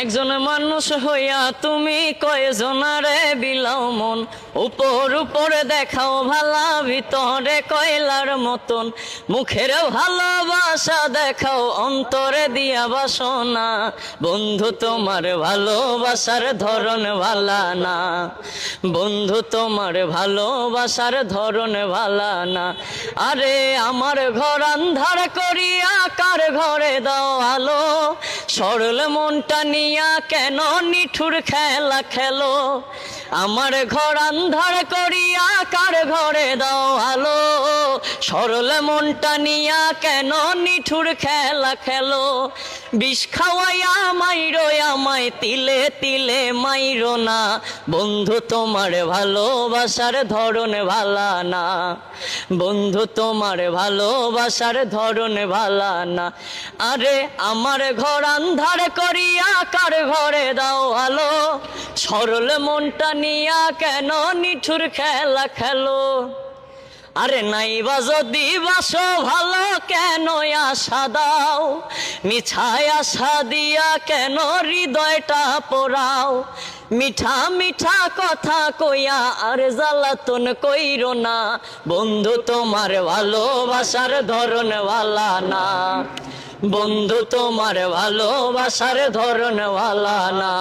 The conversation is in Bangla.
একজন মানুষ হইয়া তুমি কয়জনারে বিলাও মন, উপর উপরে দেখাও ভালা, ভিতরে কয়লার মতন। মুখের ভালোবাসা দেখাও, অন্তরে দিয়া বাসনা। বন্ধু তোমার ভালোবাসার ধরন ভালা না, বন্ধু তোমার ভালোবাসার ধরন ভালা না। আরে আমার ঘর আন্ধার করিয়া কার ঘরে দাও আলো, সরল মনটা নিয়া কেন নিঠুর খেলা খেলো। আমার ঘর আন্ধার করিয়া কার ঘরে দাও আলো, সরল মনটা নিয়া কেন নিঠুর খেলা খেলো। বিষ খাওয়াইয়া মাইরো আমায় তিলে তিলে মাইরো না, বন্ধু তোমার ভালোবাসার ধরন ভালা না, বন্ধু তোমার ভালোবাসার ধরন ভালা না। আরে আমার ঘর আন্ধার করিয়া কার ঘরে দাও আলো, সরল মনটা নিয়া কেন নিঠুর খেলা খেলো। আরে নাইবা যদি বাসো ভালো কেন আশা দাও, মিছায় আশা দিয়া কেন হৃদয়টা পোড়াও। মিঠা মিঠা কথা কইয়া আর জ্বালাতন কইরো না, বন্ধু তোমার ভালোবাসার ধরন ভালা না, বন্ধু তোমার ভালোবাসার ধরন ভালা না।